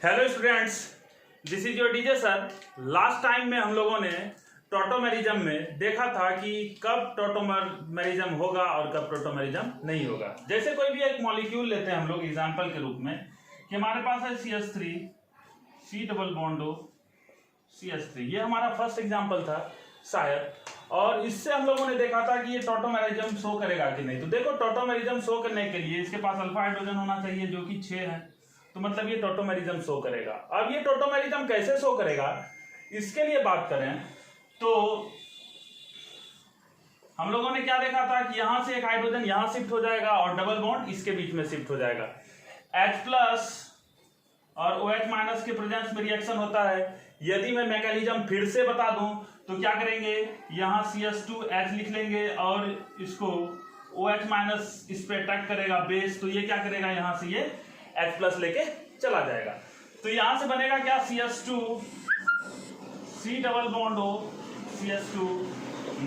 Hello students, this is your DJ sir. Last time में हम लोगों ने टॉटोमेरिज्म में देखा था कि कब टॉटोमेरिज्म होगा और कब टॉटोमेरिज्म नहीं होगा। जैसे कोई भी एक मॉलिक्यूल लेते हैं हम लोग एग्जांपल के रूप में कि हमारे पास है CH3 C double bond O CH3, ये हमारा फर्स्ट एग्जांपल था शायद, और इससे हम लोगों ने देखा था कि ये टॉटोमेरिज्म शो करेगा कि नहीं। तो देखो, टॉटोमेरिज्म शो करने के लिए इसके पास अल्फा हाइड्रोजन होना चाहिए जो कि 6 है, तो मतलब ये टॉटोमेरिज्म शो करेगा। अब ये टॉटोमेरिज्म कैसे शो करेगा इसके लिए बात करें तो हम लोगों ने क्या देखा था कि यहां से एक हाइड्रोजन यहां शिफ्ट हो जाएगा और डबल बॉन्ड इसके बीच में शिफ्ट हो जाएगा। H+ और OH- के प्रेजेंस में रिएक्शन होता है। यदि मैं मैकेनिज्म फिर से बता दूं तो क्या करेंगे, यहां CH2H लिख लेंगे और इसको OH- इस पे अटैक करेगा बेस, तो ये क्या करेगा, यहां से ये H+ लेके चला जाएगा। तो यहां से बनेगा क्या, CH2 C double bond O CH2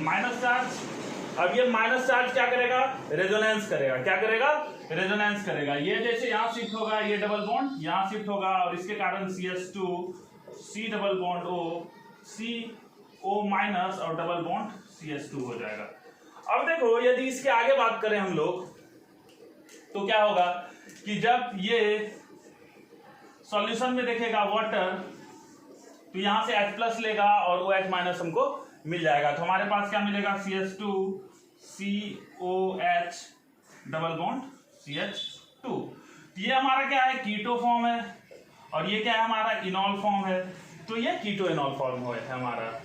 minus charge. अब ये माइनस चार्ज क्या करेगा, रेजोनेंस करेगा। क्या करेगा, रेजोनेंस करेगा। ये जैसे यहां शिफ्ट होगा, ये डबल बॉन्ड यहां शिफ्ट होगा और इसके कारण CH2 C double bond O CO- और डबल बॉन्ड CH2 हो जाएगा। अब देखो, यदि इसके आगे बात करें हम लोग तो क्या होगा कि जब ये सॉल्यूशन में देखेगा वाटर, तो यहां से H+ लेगा और OH- हमको मिल जाएगा। तो हमारे पास क्या मिलेगा, CH2 COH double bond CH2। तो ये हमारा क्या है, कीटो फॉर्म है, और ये क्या है, हमारा इनॉल फॉर्म है। तो ये कीटो इनॉल फॉर्म है हमारा।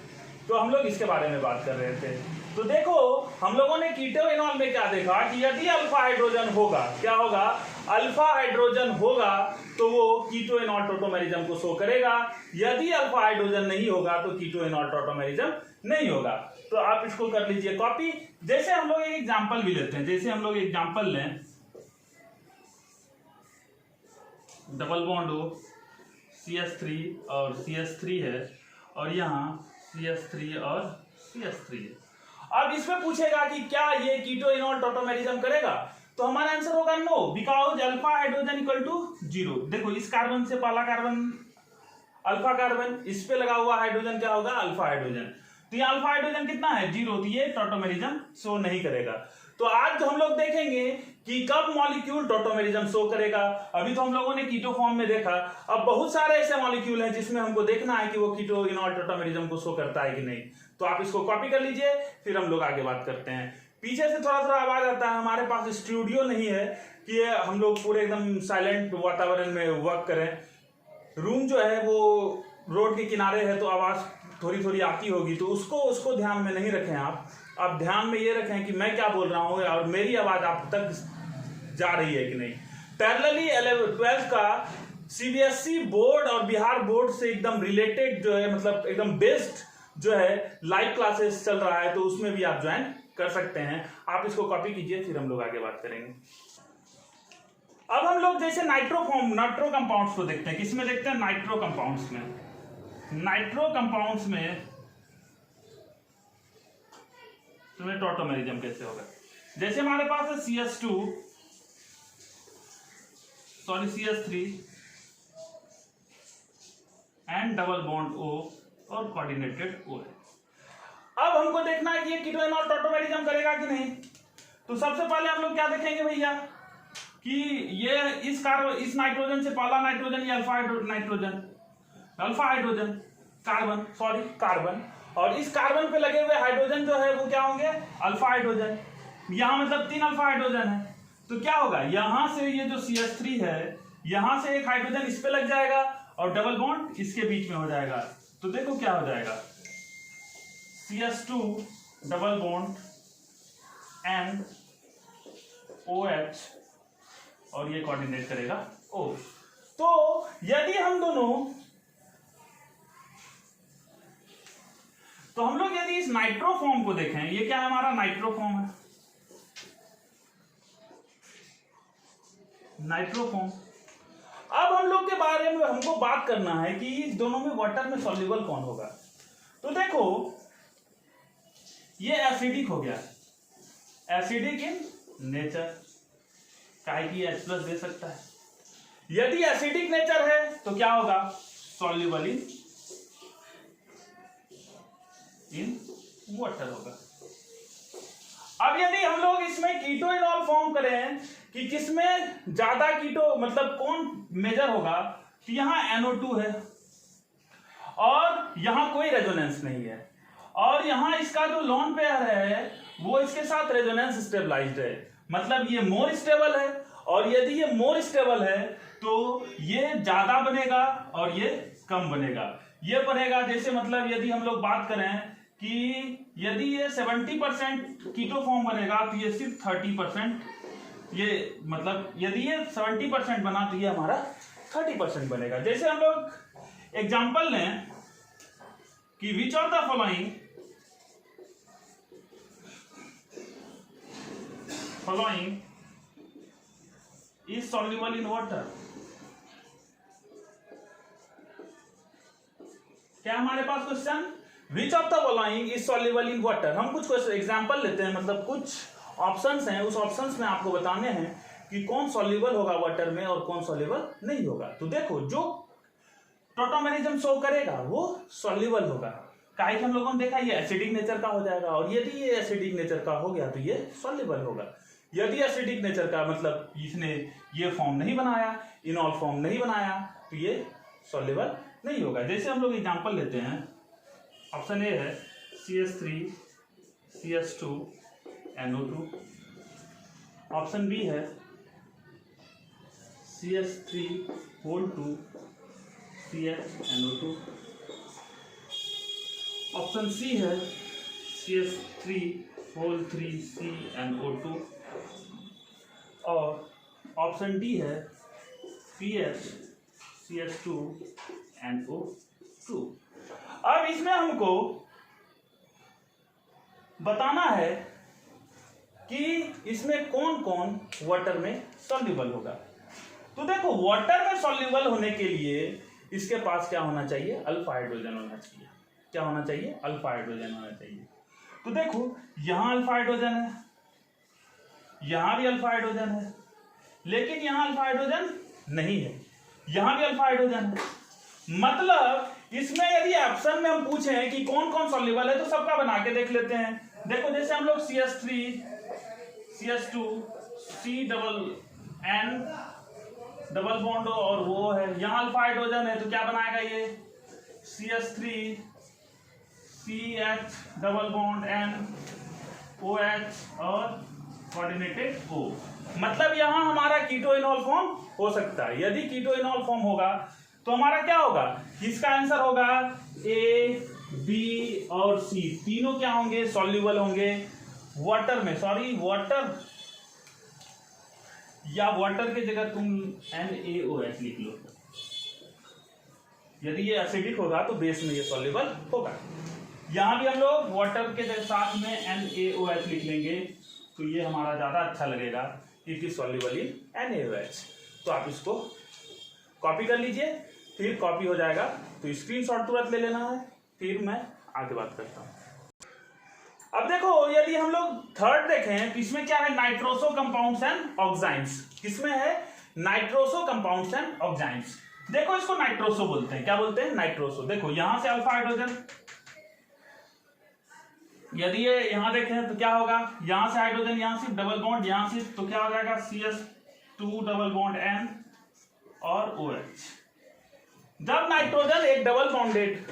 तो हम लोग इसके बारे में बात कर रहे थे। तो देखो, हम लोगों ने कीटो इनॉल में क्या देखा कि यदि अल्फा हाइड्रोजन होगा, क्या होगा, अल्फा हाइड्रोजन होगा तो वो कीटो इनॉल टॉटोमेरिज्म को शो करेगा। यदि अल्फा हाइड्रोजन नहीं होगा तो कीटो इनॉल टॉटोमेरिज्म नहीं होगा। तो आप इसको कर लीजिए कॉपी। जैसे हम लोग एक एग्जांपल भी लेते हैं, जैसे हम लोग एग्जांपल लें, डबल बॉन्ड हो CH3 और CH3 है और यहाँ CH3 और CH3 है। अब इसमें पूछेगा कि क्या ये कीटो इनॉल टॉटोमेरिज्म करेगा, तो हमारा आंसर होगा no, because alpha hydrogen equal to 0। देखो, इस कार्बन से पहला कार्बन अल्फा कार्बन, इस पे लगा हुआ हाइड्रोजन क्या होगा, अल्फा हाइड्रोजन। तो ये अल्फा हाइड्रोजन कितना है, 0, तो ये टॉटोमेरिज्म शो नहीं करेगा। तो आज जो हम लोग देखेंगे कि कब मॉलिक्यूल टॉटोमेरिज्म शो करेगा। अभी तो हम लोगों ने कीटो फॉर्म में देखा, अब बहुत सारे ऐसे मॉलिक्यूल हैं जिसमें हमको देखना है कि वो कीटो इनॉल टॉटोमेरिज्म को शो करता है कि नहीं। तो आप इसको कॉपी कर लीजिए, फिर हम लोग आगे बात करते हैं। पीछे से थोड़ा थोड़ा आवाज आता है, हमारे पास स्टूडियो नहीं है कि हम लोग पूरे एकदम साइलेंट वातावरण में वर्क करें। रूम जो है वो रोड के किनारे है, तो आवाज थोड़ी थोड़ी आती होगी, तो उसको ध्यान में नहीं रखें। आप ध्यान में ये रखें कि मैं क्या बोल रहा हूँ और मेरी आवाज आप तक जा रही है कि नहीं। पैरेलली 12th का CBSE बोर्ड और बिहार बोर्ड से एकदम रिलेटेड जो है, मतलब एकदम बेस्ट जो है लाइव क्लासेस चल रहा है, तो उसमें भी आप ज्वाइन कर सकते हैं। आप इसको कॉपी कीजिए, फिर हम लोग आगे बात करेंगे। अब हम लोग जैसे नाइट्रो कंपाउंड्स को देखते हैं। किसमें देखते हैं, नाइट्रो कंपाउंड्स में। नाइट्रो कंपाउंड्स में तुम्हें टॉटोमेरिज्म कैसे होगा। जैसे हमारे पास है CH3 and double bond O और कोऑर्डिनेटेड O है। अब हमको देखना है कि ये कीटो इनॉल टॉटोमेरिज्म करेगा कि नहीं। तो सबसे पहले हम लोग क्या देखेंगे भैया कि ये इस नाइट्रोजन से पहला नाइट्रोजन, ये अल्फा हाइड्रोजन कार्बन, और इस कार्बन पे लगे हुए हाइड्रोजन जो है वो क्या होंगे, अल्फा हाइड्रोजन। यहां मतलब 3 अल्फा हाइड्रोजन है। तो क्या होगा, यहां से ये जो CH3 है, यहां से एक हाइड्रोजन इस पे लग जाएगा और डबल बॉन्ड इसके बीच में हो जाएगा। तो देखो क्या हो जाएगा, CH2 double bond and OH और ये कोऑर्डिनेट करेगा O। तो यदि हम दोनों, तो हम लोग यदि इस नाइट्रो फॉर्म को देखें, ये क्या है, हमारा नाइट्रो फॉर्म है, नाइट्रो फॉर्म। अब हम लोग के बारे में हमको बात करना है कि इस दोनों में वाटर में सॉल्युबल कौन होगा। तो देखो, ये एसिडिक हो गया, एसिडिक इन नेचर, काहे की H+ दे सकता है। यदि एसिडिक नेचर है तो तो क्या होगा, सॉल्युबल इन वाटर होगा। अब यदि हम लोग इसमें कीटो इनॉल फॉर्म करें कि किसमें ज्यादा कीटो मतलब कौन मेजर होगा, तो यहां NO2 है और यहां कोई रेजोनेंस नहीं है, और यहां इसका जो लोन पेयर है वो इसके साथ रेजोनेंस स्टेबलाइज्ड है, मतलब ये मोर स्टेबल है, और यदि ये मोर स्टेबल है तो ये ज्यादा बनेगा और ये कम बनेगा। ये बनेगा जैसे मतलब यदि हम लोग बात करें कि यदि ये 70% कीटो फॉर्म बनेगा तो ये सिर्फ 30%, ये मतलब यदि ये 70% बना तो ये हमारा 30% बनेगा। जैसे हम लोग एग्जांपल लें कि which of the following is soluble in water. क्या हमारे पास question, which of the following is soluble in water. हम कुछ एग्जांपल लेते हैं, मतलब कुछ ऑप्शंस हैं, उस ऑप्शंस में आपको बताने हैं कि कौन सॉल्युबल होगा वाटर में और कौन सॉल्युबल नहीं होगा। तो देखो, जो टोटोमेरिज्म शो करेगा वो सॉल्युबल होगा। काहे कि हम लोगों ने देखा ये एसिडिक नेचर का हो जाएगा, और यदि ये एसिडिक नेचर का हो गया तो ये सॉल्युबल होगा। यदि एसिडिक नेचर का मतलब इसने ये फॉर्म नहीं बनाया, इनॉल फॉर्म नहीं बनाया, तो ये सॉल्युबल नहीं होगा। जैसे हम लोग एग्जांपल लेते हैं, ऑप्शन ए है CH3 CH2 NO2, option B है CH3(2) CH NO2, option C है CH3(3) CNO2, और ऑप्शन डी है PH CH2 NO2। अब इसमें हमको बताना है कि इसमें कौन कौन वाटर में सॉल्युबल होगा। तो देखो, वाटर में सॉल्युबल होने के लिए इसके पास क्या होना चाहिए, अल्फा हाइड्रोजन होना चाहिए। क्या होना चाहिए, अल्फा हाइड्रोजन होना चाहिए। तो देखो, यहां अल्फा हाइड्रोजन है, यहां भी अल्फा हाइड्रोजन है, लेकिन यहां अल्फा हाइड्रोजन नहीं है, यहां भी अल्फा हाइड्रोजन है। मतलब इसमें यदि ऑप्शन में हम पूछें कि कौन कौन सॉल्युबल है तो सबका बना के देख लेते हैं। देखो, जैसे हम लोग CH3 CH2 CN double bond और वो है, यहां अल्फा हाइड्रोजन है, तो क्या बनाएगा ये CH3 CH double bond N OH और कोऑर्डिनेटेड O। मतलब यहां हमारा कीटो इनॉल फॉर्म हो सकता है। यदि कीटो इनॉल फॉर्म होगा तो हमारा क्या होगा, इसका आंसर होगा A, B और C, तीनों क्या होंगे, सॉल्युबल होंगे वाटर में। सॉरी, वाटर या वाटर की जगह तुम NaOH लिख लो। यदि ये एसिडिक होगा तो बेस में ये सॉल्युबल होगा। यहां भी हम लोग वाटर के साथ में NaOH लिख लेंगे तो ये हमारा ज्यादा अच्छा लगेगा, it is soluble in NaOH। तो आप इसको कॉपी कर लीजिए, फिर कॉपी हो जाएगा तो स्क्रीनशॉट तुरंत ले लेना है, फिर मैं आगे बात करता हूं। अब देखो, यदि हम लोग थर्ड देखें तो इसमें क्या है, नाइट्रोसो कंपाउंड्स एंड ऑक्साइड्स। किसमें है, नाइट्रोसो कंपाउंड्स एंड ऑक्साइड्स। देखो, इसको नाइट्रोसो बोलते हैं। क्या बोलते हैं, नाइट्रोसो। देखो, यहां से अल्फा हाइड्रोजन, यदि ये यहां देखें तो क्या होगा, यहां से हाइड्रोजन, यहां से डबल बॉन्ड, यहां से तो क्या हो जाएगा CH2 डबल बॉन्ड N और OH। जब नाइट्रोजन एक डबल बॉन्डेड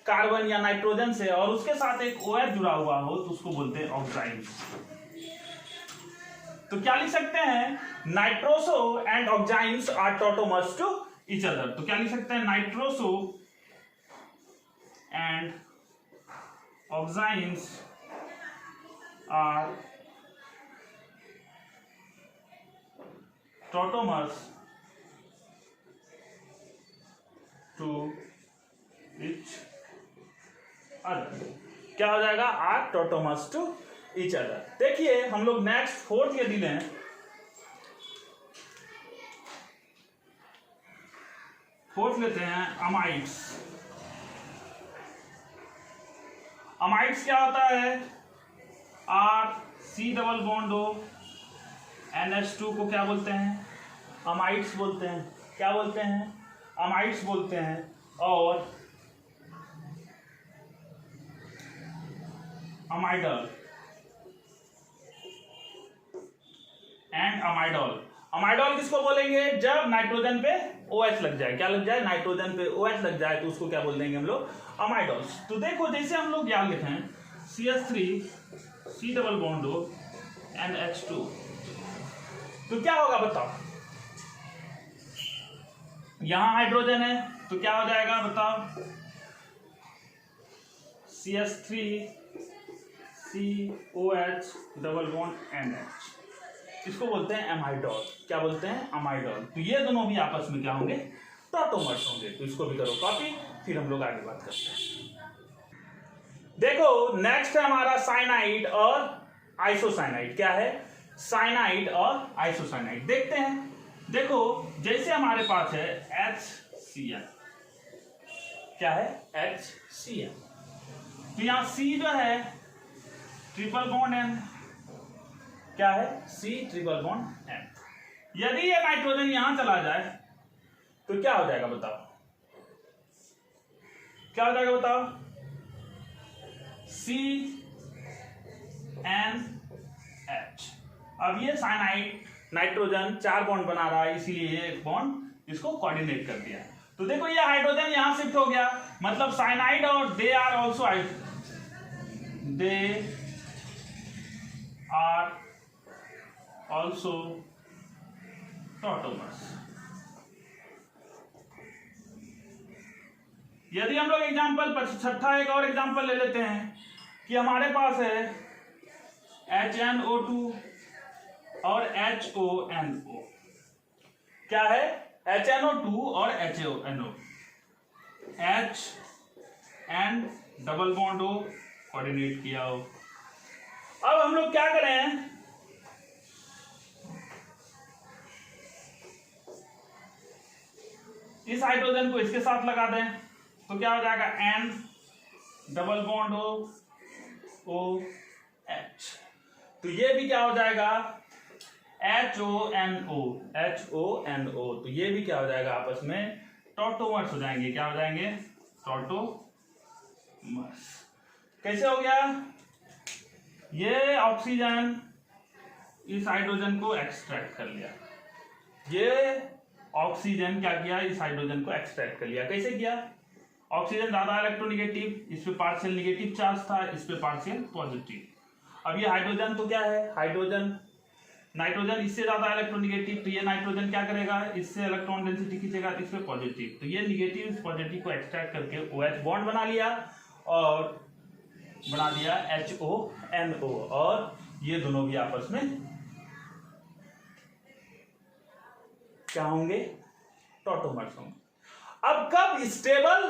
कार्बन या नाइट्रोजन से और उसके साथ एक OH जुड़ा हुआ हो तो उसको बोलते हैं ऑक्साइड। तो क्या लिख सकते हैं, nitroso and oxides are tautomers to each other. तो क्या लिख सकते हैं, nitroso and oxides are tautomers to each other. क्या हो जाएगा, are tautomers to each other. देखिए, हम लोग नेक्स्ट फोर्थ यदि लें, फोर्थ लेते हैं अमाइड्स। अमाइड्स क्या होता है, C double bond O NH2 को क्या बोलते हैं, अमाइड्स बोलते हैं। क्या बोलते हैं, अमाइड्स बोलते हैं, और अमाइडल एंड अमाइडॉल। अमाइडॉल किसको बोलेंगे? जब नाइट्रोजन पे OH लग जाए, क्या लग जाए? नाइट्रोजन पे OH लग जाए तो उसको क्या बोल देंगे हम लोग? अमाइडॉल्स। तो देखो जैसे हम लोग क्या लिखें, CH3 C double bond O NH2, तो क्या होगा बताओ? यहां हाइड्रोजन है तो क्या हो जाएगा बताओ? CH3 COH double bond NH, इसको बोलते हैं एमाइडॉल। क्या बोलते हैं? अमाइडॉल। तो ये दोनों भी आपस में क्या होंगे? टॉटोमर्स होंगे। तो इसको भी करो कॉपी, फिर हम लोग आगे बात करते हैं। देखो नेक्स्ट है हमारा साइनाइड और आइसोसाइनाइड। क्या है? साइनाइड और आइसोसाइनाइड। देखते हैं। देखो जैसे हमारे पास है HCl, क्या है? HCl। तो यहां C जो है ट्रिपल बॉन्ड N, क्या है? C triple bond N। यदि ये नाइट्रोजन यहां चला जाए तो क्या हो जाएगा बताओ? क्या हो जाएगा बताओ? CNH। अब ये साइनाइड नाइट्रोजन 4 बॉन्ड बना रहा है, इसीलिए ये एक बॉन्ड इसको कोऑर्डिनेट कर दिया। तो देखो ये हाइड्रोजन यहां शिफ्ट हो गया, मतलब साइनाइड और दे आर ऑल्सो टॉटोमर्स। यदि हम लोग एग्जांपल छठा एक और एग्जांपल ले लेते हैं कि हमारे पास है HNO2 और HONO। क्या है? HNO2 और HONO, H N double bond O coordinate किया हो। अब हम लोग क्या करें? इस हाइड्रोजन को इसके साथ लगा दें तो क्या हो जाएगा? N double bond OH। तो ये भी क्या हो जाएगा? HONO। तो ये भी क्या हो जाएगा? आपस में टॉटोमर्स हो जाएंगे। क्या हो जाएंगे? टॉटोमर्स। कैसे हो गया? ये ऑक्सीजन इस हाइड्रोजन को एक्सट्रैक्ट कर लिया, ये ऑक्सीजन क्या किया? इस हाइड्रोजन को एक्सट्रैक्ट कर लिया। कैसे किया? ऑक्सीजन ज्यादा इलेक्ट्रोनेगेटिव, इस पे पार्शियल नेगेटिव चार्ज था, इस पे पार्शियल पॉजिटिव। अब ये हाइड्रोजन तो क्या है? हाइड्रोजन नाइट्रोजन इससे ज्यादा इलेक्ट्रोनेगेटिव, तो ये नाइट्रोजन क्या करेगा? इससे इलेक्ट्रॉन डेंसिटी खींचेगा, इस पे पॉजिटिव। तो ये निगेटिव इस पॉजिटिव को एक्सट्रैक्ट करके OH बॉन्ड बना लिया और बना दिया HONO, और ये दोनों भी आपस में क्या होंगे? टॉटोमर्स होंगे। अब कब स्टेबल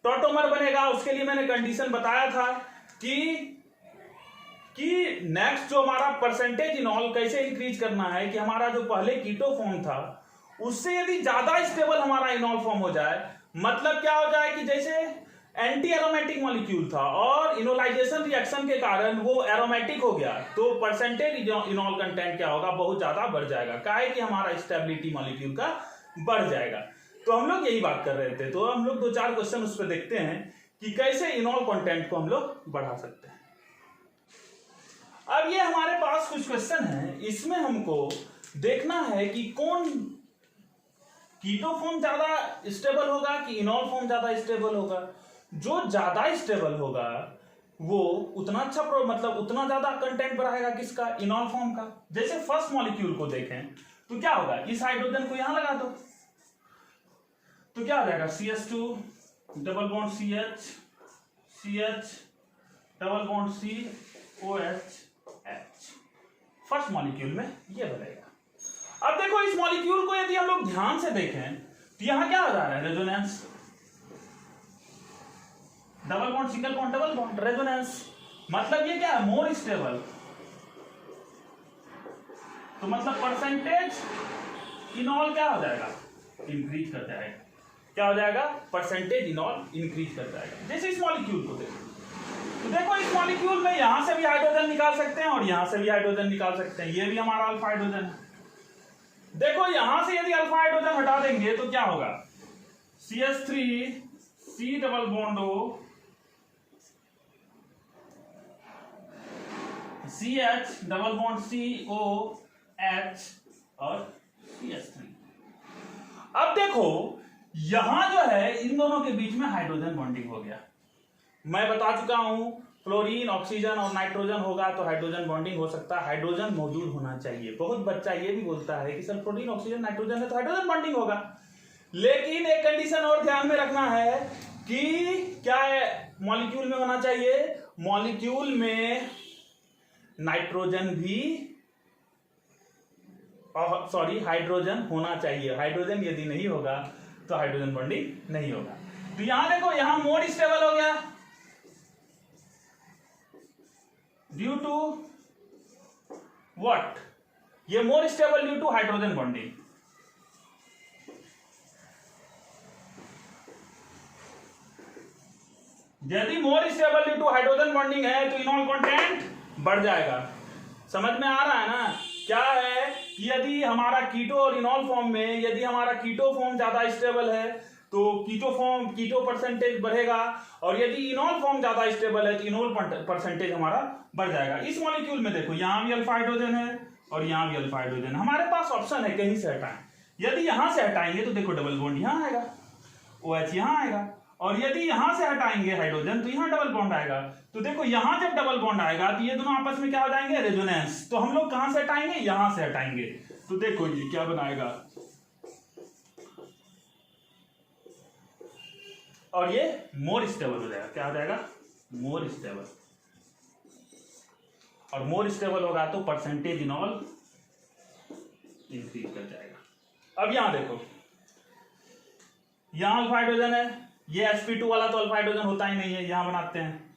टॉटोमर बनेगा उसके लिए मैंने कंडीशन बताया था कि नेक्स्ट जो हमारा परसेंटेज इनॉल कैसे इंक्रीज करना है कि हमारा जो पहले कीटो फॉर्म था उससे यदि ज्यादा स्टेबल हमारा इनॉल फॉर्म हो जाए, मतलब क्या हो जाए कि जैसे एंटी एरोमेटिक मॉलिक्यूल था और इनोलाइजेशन रिएक्शन के कारण वो एरोमेटिक हो गया, तो परसेंटेज इनॉल कंटेंट क्या होगा? बहुत ज्यादा बढ़ जाएगा। काहे कि हमारा स्टेबिलिटी मॉलिक्यूल का बढ़ जाएगा। तो हम लोग यही बात कर रहे थे। तो हम लोग 2-4 क्वेश्चन उस पर देखते हैं कि कैसे इनॉल कंटेंट को हम लोग बढ़ा सकते हैं। अब ये हमारे पास कुछ क्वेश्चन है, इसमें हमको देखना है कि कौन कीटो फॉर्म ज्यादा स्टेबल होगा कि इनॉल फॉर्म ज्यादा स्टेबल होगा। जो ज्यादा स्टेबल होगा वो उतना अच्छा मतलब उतना ज्यादा कंटेंट बढ़ाएगा किसका? इनॉल फॉर्म का। जैसे फर्स्ट मॉलिक्यूल को देखें तो क्या होगा? इस हाइड्रोजन को यहां लगा दो तो क्या हो जाएगा? CH2 double bond CH, CH double bond C, OH, H। First molecule में ये बनेगा। अब देखो इस मॉलिक्यूल को यदि हम लोग ध्यान से देखें तो यहां क्या हो रहा है? Resonance. Double bond single bond double bond, resonance. मतलब ये क्या है? More stable. तो मतलब परसेंटेज इनॉल क्या हो जाएगा? इंक्रीज कर जाएगा। क्या हो जाएगा? परसेंटेज इनॉल इंक्रीज कर जाएगा। जैसे इस मॉलिक्यूल को देखो तो देखो इस मॉलिक्यूल में यहां से भी हाइड्रोजन निकाल सकते हैं और यहां से भी हाइड्रोजन निकाल सकते हैं। ये भी हमारा अल्फा हाइड्रोजन है, देखो यहां से यदि अल्फा हाइड्रोजन हटा देंगे तो क्या होगा, CH3 C double bond O CH double bond COH और CH3। अब देखो यहां जो है इन दोनों के बीच में हाइड्रोजन बॉन्डिंग हो गया। मैं बता चुका हूं फ्लोरीन ऑक्सीजन और नाइट्रोजन होगा तो हाइड्रोजन बॉन्डिंग हो सकता है, हाइड्रोजन मौजूद होना चाहिए। बहुत बच्चा ये भी बोलता है कि सर फ्लोरीन ऑक्सीजन नाइट्रोजन है तो हाइड्रोजन बॉन्डिंग होगा, लेकिन एक कंडीशन और ध्यान में रखना है कि क्या है, मॉलिक्यूल में होना चाहिए, मॉलिक्यूल में नाइट्रोजन भी सॉरी हाइड्रोजन होना चाहिए। हाइड्रोजन यदि नहीं होगा तो हाइड्रोजन बॉन्डिंग नहीं होगा। तो यहां देखो यहां मोर स्टेबल हो गया ड्यू टू व्हाट, ये more stable due to hydrogen bonding. यदि more stable due to hydrogen bonding है तो इनॉल कंटेंट बढ़ जाएगा। समझ में आ रहा है ना, क्या है कि यदि हमारा कीटो और इनॉल फॉर्म में, यदि हमारा कीटो फॉर्म ज्यादा स्टेबल है तो कीटो परसेंटेज बढ़ेगा, और यदि इनॉल फॉर्म ज्यादा स्टेबल है तो इनॉल परसेंटेज हमारा बढ़ जाएगा। इस मॉलिक्यूल में देखो यहां भी अल्फा हाइड्रोजन है और यहां भी अल्फा हाइड्रोजन है, हमारे पास ऑप्शन है कहीं से हटाएं। यदि यहां से हटाएंगे तो देखो डबल बॉन्ड यहां आएगा, OH यहां आएगा, और यदि यहां से हटाएंगे हाइड्रोजन तो यहां डबल बॉन्ड आएगा। तो देखो यहां जब डबल बॉन्ड आएगा तो ये दोनों आपस में क्या हो जाएंगे, रेजोनेंस। तो हम लोग कहां से हटाएंगे, यहां से हटाएंगे। तो देखो ये क्या बनाएगा, और ये मोर स्टेबल हो जाएगा। क्या हो जाएगा, मोर स्टेबल, और मोर स्टेबल होगा तो परसेंटेज इनॉल इंक्रीज कर जाएगा। अब यहां देखो यहां अल्फा हाइड्रोजन है, ये sp2 वाला तो अल्फा हाइड्रोजन होता ही नहीं है, यहां बनाते हैं।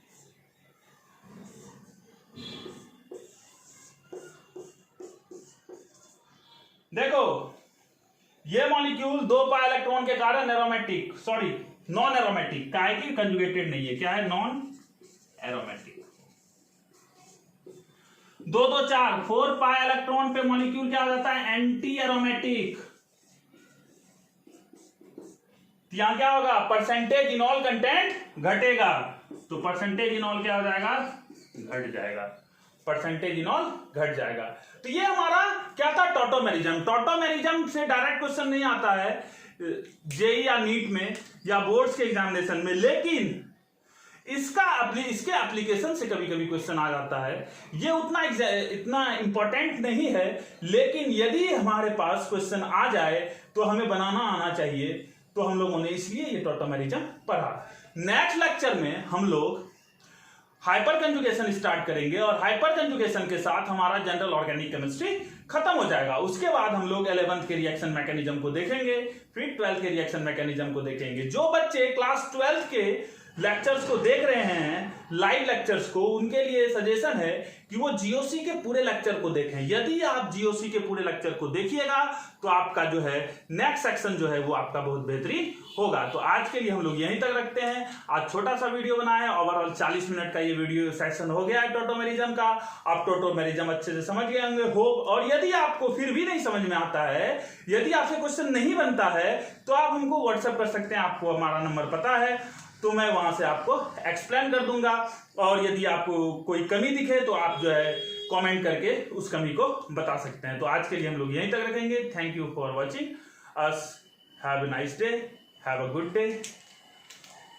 देखो ये मॉलिक्यूल 2 पाई इलेक्ट्रॉन के कारण एरोमेटिक, सॉरी नॉन एरोमेटिक, काहे की कंजुगेटेड नहीं है, क्या है, नॉन एरोमेटिक। 2 2 4 4 पाई इलेक्ट्रॉन पे मॉलिक्यूल क्या हो जाता है, एंटी एरोमेटिक। यहां क्या होगा, परसेंटेज इनॉल कंटेंट घटेगा, तो परसेंटेज इनॉल क्या हो जाएगा, घट जाएगा, परसेंटेज इनॉल घट जाएगा। तो ये हमारा क्या था, टॉटोमेरिज्म। टॉटोमेरिज्म से डायरेक्ट क्वेश्चन नहीं आता है जेई या नीट में या बोर्ड्स के एग्जामिनेशन में, लेकिन इसके एप्लीकेशन से कभी कभी क्वेश्चन आ जाता है। ये इतना इंपॉर्टेंट नहीं है, लेकिन यदि हमारे पास क्वेश्चन आ जाए तो हमें बनाना आना चाहिए, तो हम लोगों ने इसलिए ये टॉटोमेरिज्म पढ़ा। नेक्स्ट लेक्चर में हम लोग हाइपर कंजुगेशन स्टार्ट करेंगे, और हाइपर कंजुगेशन के साथ हमारा जनरल ऑर्गेनिक केमिस्ट्री खत्म हो जाएगा। उसके बाद हम लोग 11th के रिएक्शन मैकेनिज्म को देखेंगे, फिर 12th के रिएक्शन मैकेनिज्म को देखेंगे। जो बच्चे क्लास 12th के लेक्चर्स को देख रहे हैं, लाइव लेक्चर्स को, उनके लिए सजेशन है कि वो जीओसी के पूरे लेक्चर को देखें। यदि आप जीओसी के पूरे लेक्चर को देखिएगा तो आपका जो है नेक्स्ट सेक्शन जो है वो आपका बहुत बेहतरीन होगा। तो आज के लिए हम लोग यहीं तक रखते हैं। आज छोटा सा वीडियो बनाया, ओवरऑल 40 मिनट का ये वीडियो सेशन हो गया है टॉटोमेरिज्म का। आप टॉटोमेरिज्म अच्छे से समझ गए होंगे और यदि आपको फिर भी नहीं समझ में आता है, यदि आपसे क्वेश्चन नहीं बनता है, तो आप हमको व्हाट्सएप कर सकते हैं। आपको हमारा नंबर पता है, तो मैं वहां से आपको एक्सप्लेन कर दूंगा। और यदि आपको कोई कमी दिखे तो आप जो है कमेंट करके उस कमी को बता सकते हैं। तो आज के लिए हम लोग यहीं तक रखेंगे। Thank you for watching us. Have a nice day, have a good day.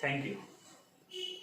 Thank you.